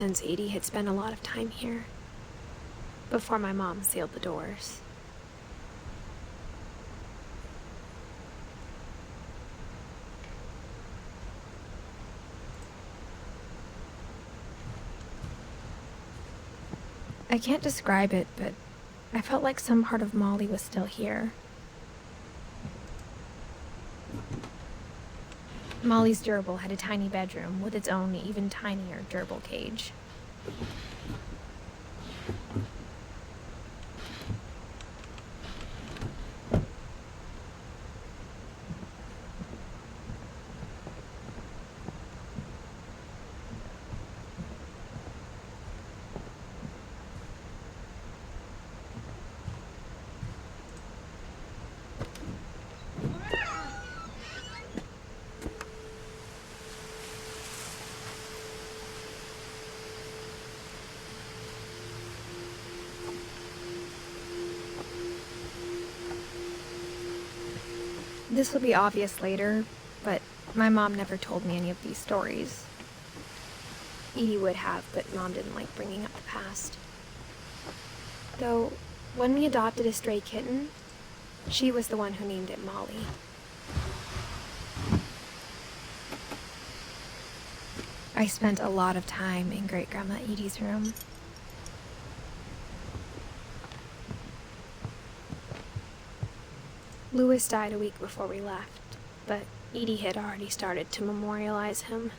since Edie had spent a lot of time here, before my mom sealed the doors. I can't describe it, but I felt like some part of Molly was still here. Molly's gerbil had a tiny bedroom with its own even tinier gerbil cage. This will be obvious later, but my mom never told me any of these stories. Edie would have, but Mom didn't like bringing up the past. Though, when we adopted a stray kitten, she was the one who named it Molly. I spent a lot of time in Great-Grandma Edie's room. Louis died a week before we left, but Edie had already started to memorialize him.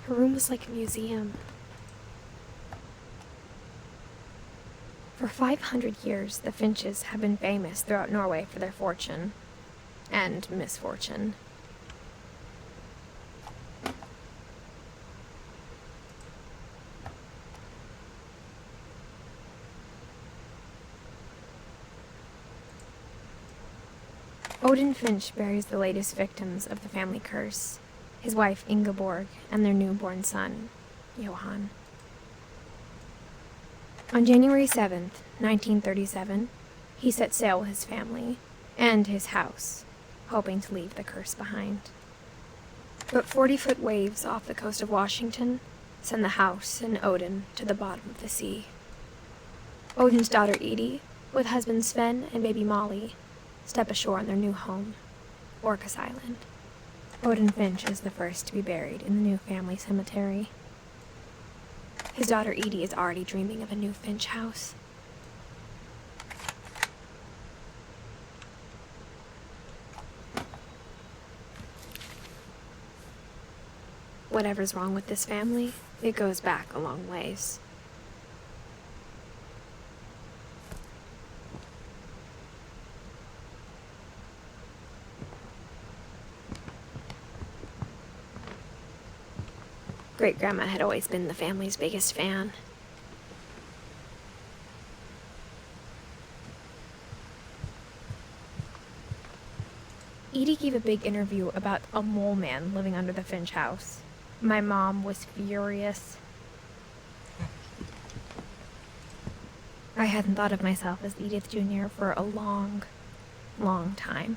Her room was like a museum. For 500 years, the Finches have been famous throughout Norway for their fortune and misfortune. Odin Finch buries the latest victims of the family curse, his wife Ingeborg and their newborn son, Johan. On January 7th, 1937, he set sail with his family and his house, hoping to leave the curse behind. But 40-foot waves off the coast of Washington send the house and Odin to the bottom of the sea. Odin's daughter Edie, with husband Sven and baby Molly, step ashore on their new home, Orcas Island. Odin Finch is the first to be buried in the new family cemetery. His daughter Edie is already dreaming of a new Finch house. Whatever's wrong with this family, it goes back a long ways. Great-Grandma had always been the family's biggest fan. Edie gave a big interview about a mole man living under the Finch house. My mom was furious. I hadn't thought of myself as Edith Jr. for a long, long time.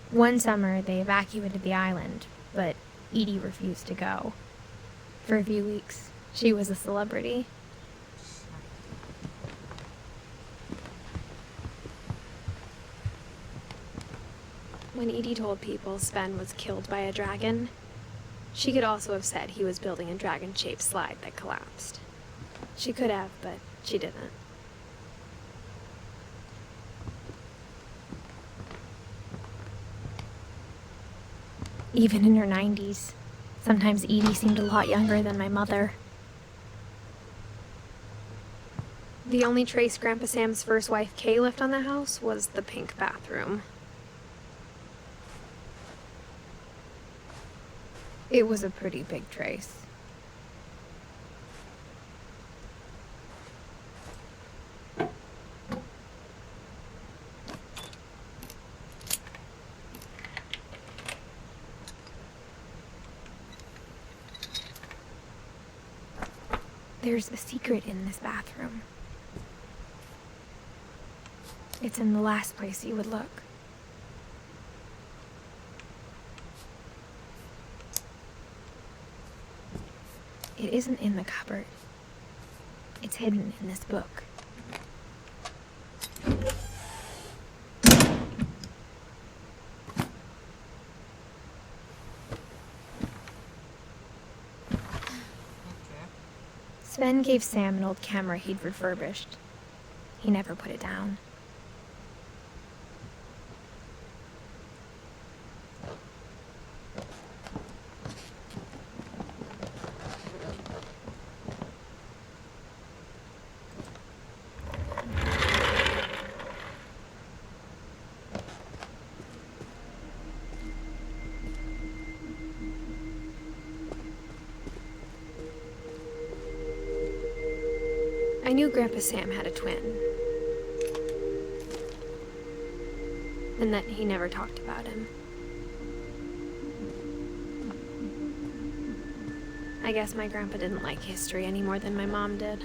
One summer, they evacuated the island, but Edie refused to go. For a few weeks, she was a celebrity. When Edie told people Sven was killed by a dragon, she could also have said he was building a dragon-shaped slide that collapsed. She could have, but she didn't. Even in her 90s, sometimes Edie seemed a lot younger than my mother. The only trace Grandpa Sam's first wife Kay left on the house was the pink bathroom. It was a pretty big trace. There's a secret in this bathroom. It's in the last place you would look. It isn't in the cupboard. It's hidden in this book. Sven gave Sam an old camera he'd refurbished. He never put it down. I knew Grandpa Sam had a twin, and that he never talked about him. I guess my grandpa didn't like history any more than my mom did.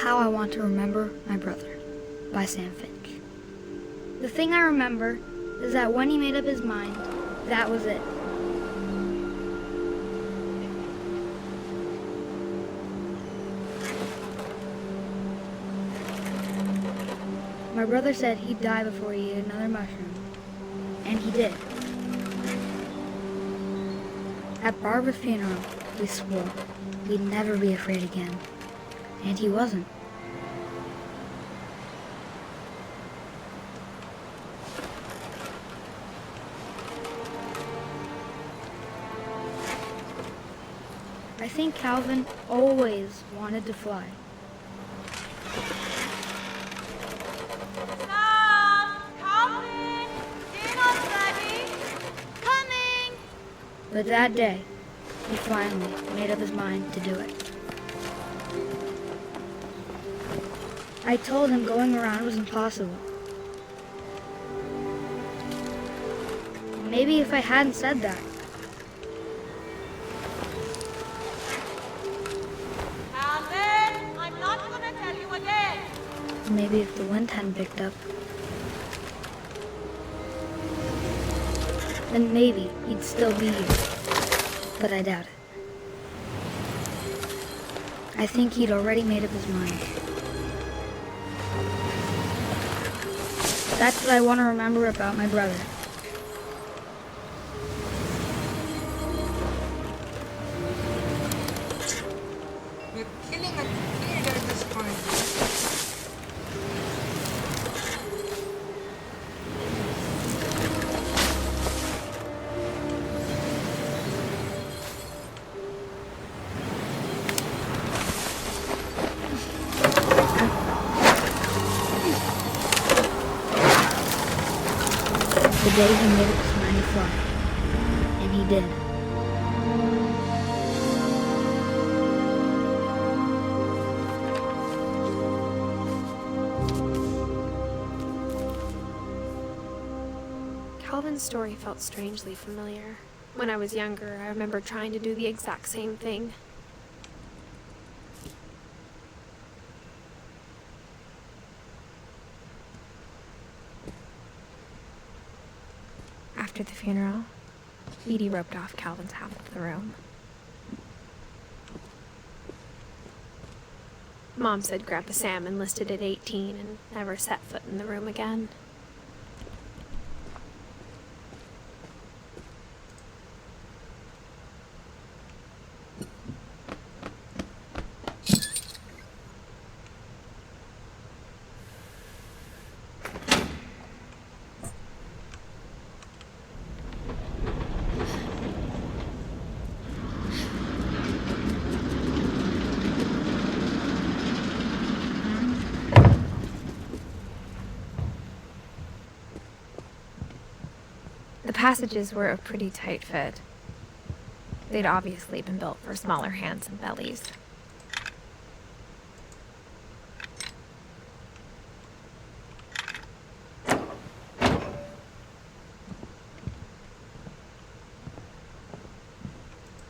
How I Want to Remember My Brother by Sam Finch. The thing I remember is that when he made up his mind, that was it. My brother said he'd die before he ate another mushroom, and he did. At Barbara's funeral, we swore we'd never be afraid again, and he wasn't. I think Calvin always wanted to fly. Mom! Calvin! Dinner's ready! Coming! But that day, he finally made up his mind to do it. I told him going around was impossible. Maybe if I hadn't said that, maybe if the wind hadn't picked up, then maybe he'd still be here. But I doubt it. I think he'd already made up his mind. That's what I want to remember about my brother. You're killing a kid at this point. The day he made up his mind to fly. And he did. Calvin's story felt strangely familiar. When I was younger, I remember trying to do the exact same thing. After the funeral, Edie roped off Calvin's half of the room. Mom said Grandpa Sam enlisted at 18 and never set foot in the room again. The passages were a pretty tight fit. They'd obviously been built for smaller hands and bellies.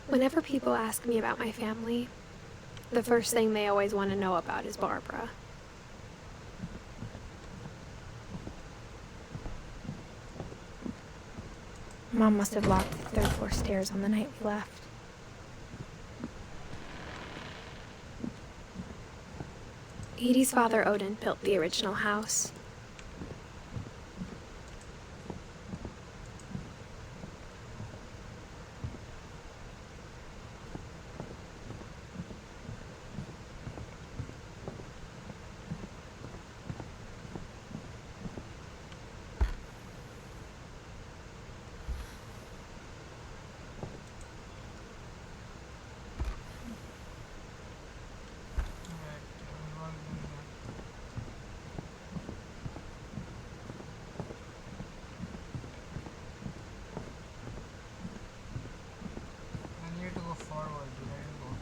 Whenever people ask me about my family, the first thing they always want to know about is Barbara. Mom must have locked the third floor stairs on the night we left. Edie's father, Odin, built the original house. I need to go forward. Where to go?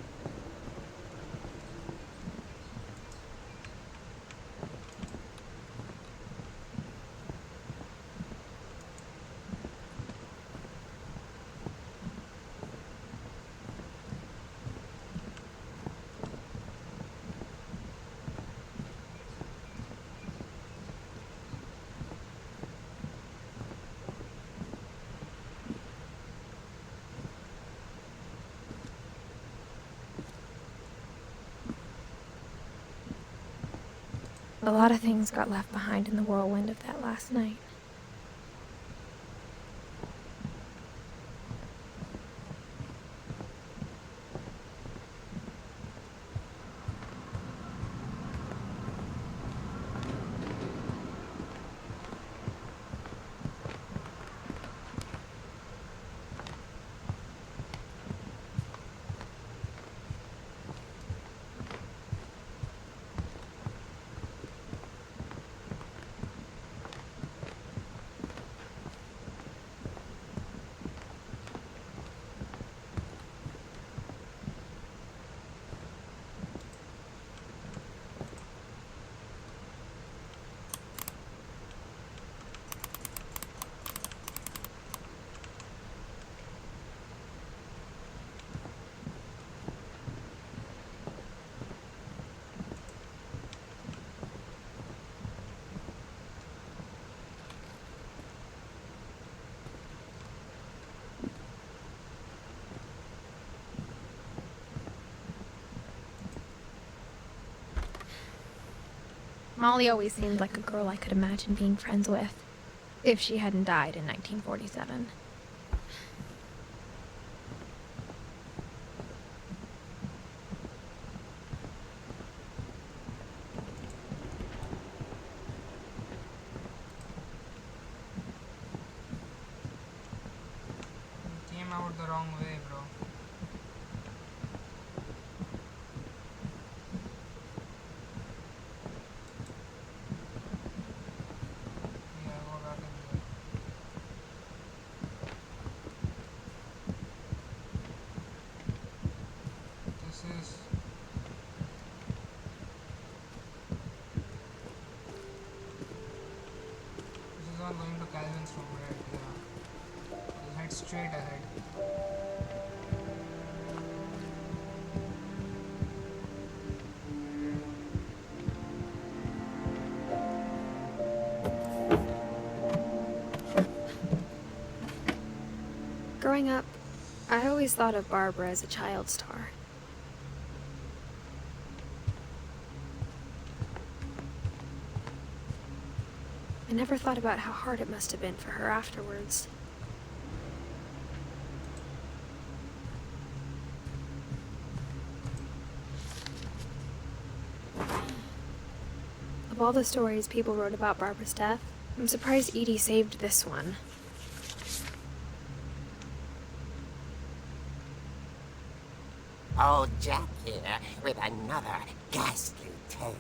A lot of things got left behind in the whirlwind of that last night. Molly always seemed like a girl I could imagine being friends with, if she hadn't died in 1947. You came out the wrong way, bro. Yeah, go back in there. This is all going to Calvin's room, right? Yeah. We'll head straight ahead. Growing up, I always thought of Barbara as a child star. I never thought about how hard it must have been for her afterwards. Of all the stories people wrote about Barbara's death, I'm surprised Edie saved this one. Old Jack here with another ghastly tale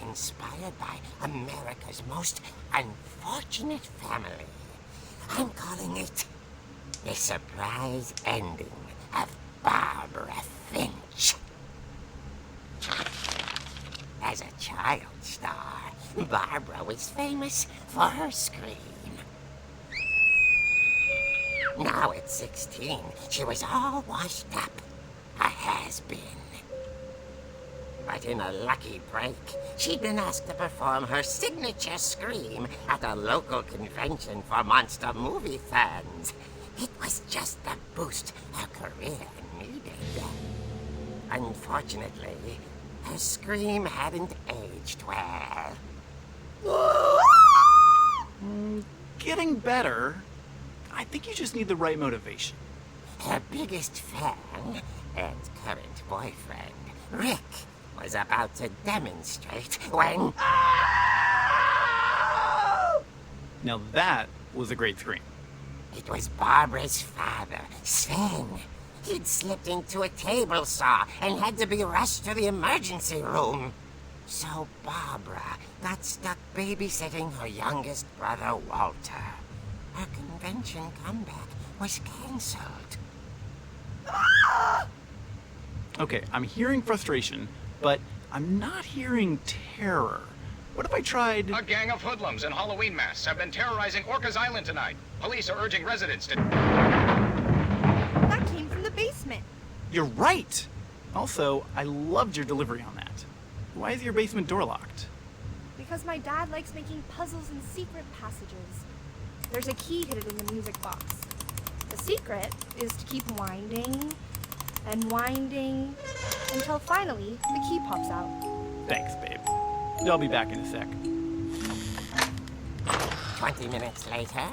inspired by America's most unfortunate family. I'm calling it The Surprise Ending of Barbara Finch. As a child star, Barbara was famous for her scream. Now at 16, she was all washed up. A has-been. But in a lucky break, she'd been asked to perform her signature scream at a local convention for monster movie fans. It was just the boost her career needed. Unfortunately, her scream hadn't aged well. Getting better. I think you just need the right motivation. Her biggest fan and current boyfriend, Rick, was about to demonstrate when... Now that was a great scream. It was Barbara's father, Sven. He'd slipped into a table saw and had to be rushed to the emergency room. So Barbara got stuck babysitting her youngest brother, Walter. Her convention comeback was cancelled. Okay, I'm hearing frustration, but I'm not hearing terror. What if I tried... A gang of hoodlums in Halloween masks have been terrorizing Orcas Island tonight. Police are urging residents to... That came from the basement. You're right! Also, I loved your delivery on that. Why is your basement door locked? Because my dad likes making puzzles and secret passages. There's a key hidden in the music box. The secret is to keep winding and winding until finally the key pops out. Thanks, babe. I'll be back in a sec. 20 minutes later,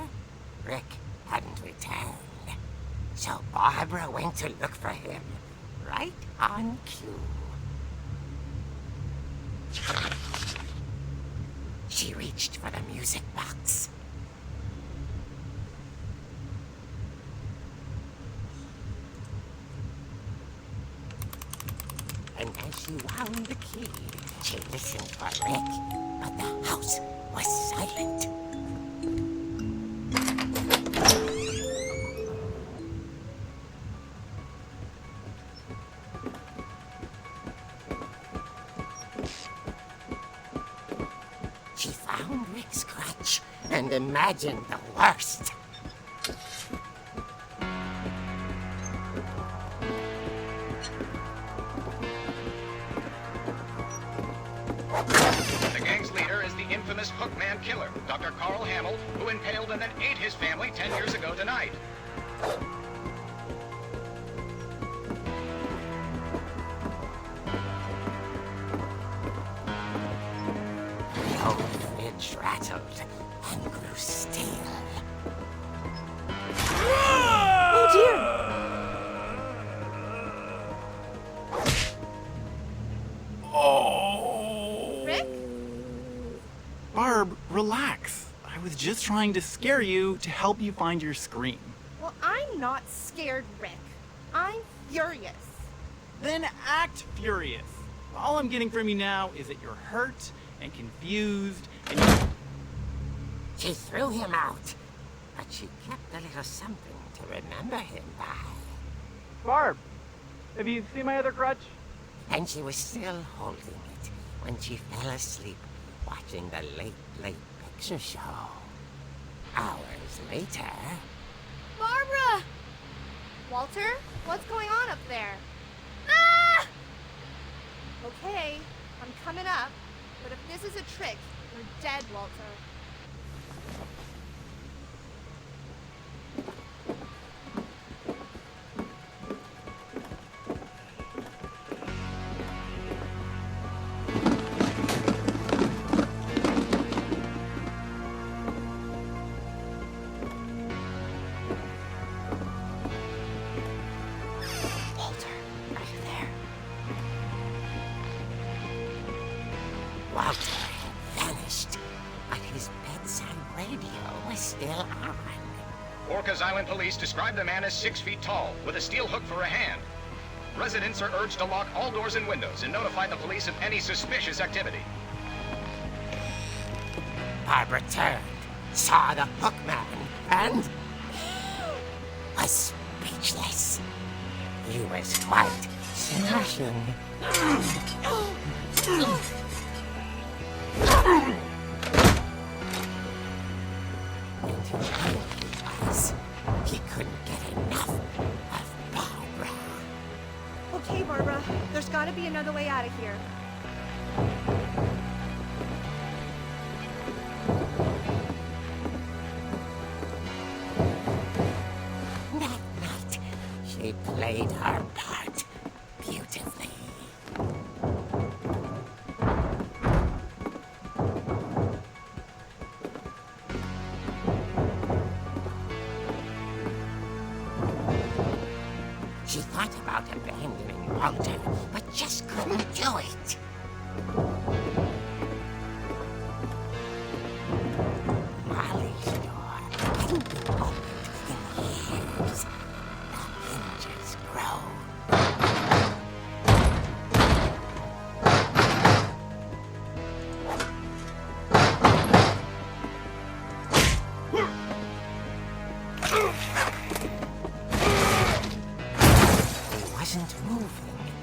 Rick hadn't returned. So Barbara went to look for him, right on cue. She reached for the music box. And as she wound the key, she listened for Rick, but the house was silent. She found Rick's crutch and imagined the worst. The gang's leader is the infamous Hookman killer, Dr. Carl Hamill, who impaled and then ate his family 10 years ago tonight. The old fridge rattled and grew still. Oh dear! Rick? Barb, relax. I was just trying to scare you to help you find your scream. Well, I'm not scared, Rick. I'm furious. Then act furious. All I'm getting from you now is that you're hurt and confused and you... She threw him out, but she kept a little something to remember him by. Barb, have you seen my other crutch? And she was still holding it when she fell asleep watching the Late Late Picture Show. Hours later... Barbara! Walter, what's going on up there? Ah! Okay, I'm coming up, but if this is a trick, you're dead, Walter. Walter had vanished, but his bedside radio was still on. Orcas Island police describe the man as 6 feet tall, with a steel hook for a hand. Residents are urged to lock all doors and windows and notify the police of any suspicious activity. Barbara turned, saw the hook man, and was speechless. He was quite smashing. And he was. He couldn't get enough of Barbara. Okay, Barbara, there's gotta be another way out of here. played her part beautifully. She thought about abandoning Walter, but just couldn't do it. Molly's door hadn't been opened in years. The hinges groaned. He wasn't moving,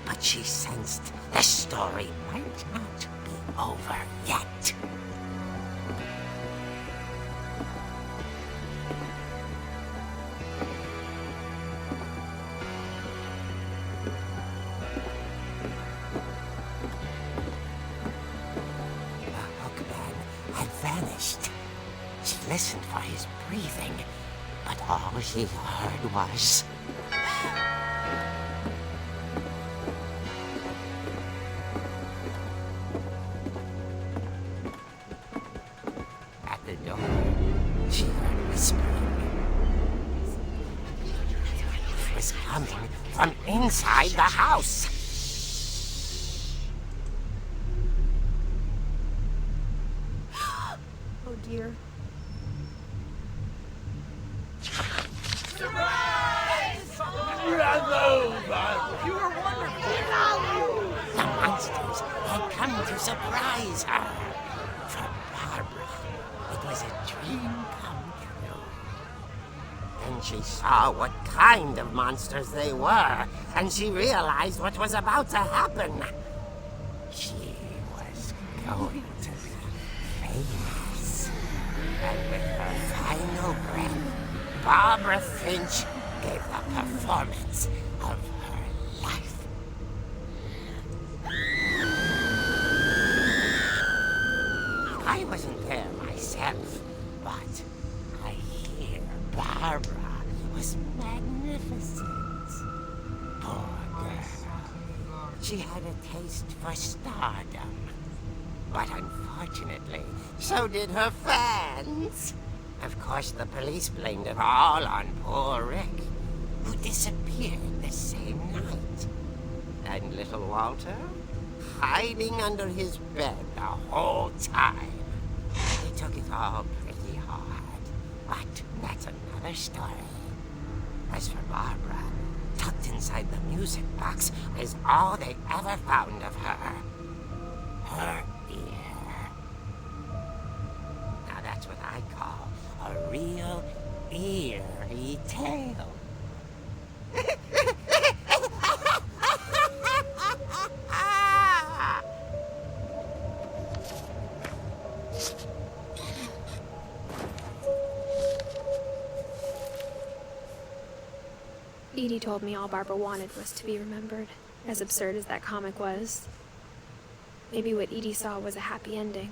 but she sensed the story might not be over yet. The hookman had vanished. She listened for his breathing, but all she heard was... At the door, she heard whispering. It was coming from inside the house. Oh dear. The monsters had come to surprise her. For Barbara, it was a dream come true. Then she saw what kind of monsters they were, and she realized what was about to happen. She was going to be famous. And with her final breath, Barbara Finch gave the performance of her life. I wasn't there myself, but I hear Barbara was magnificent. Poor girl. She had a taste for stardom. But unfortunately, so did her fans. Of course, the police blamed it all on poor Rick, who disappeared the same night. And little Walter, hiding under his bed the whole time. They took it all pretty hard, but that's another story. As for Barbara, tucked inside the music box was all they ever found of her. Her ear. Now that's what I call a real eerie tale. Edie told me all Barbara wanted was to be remembered, as absurd as that comic was. Maybe what Edie saw was a happy ending.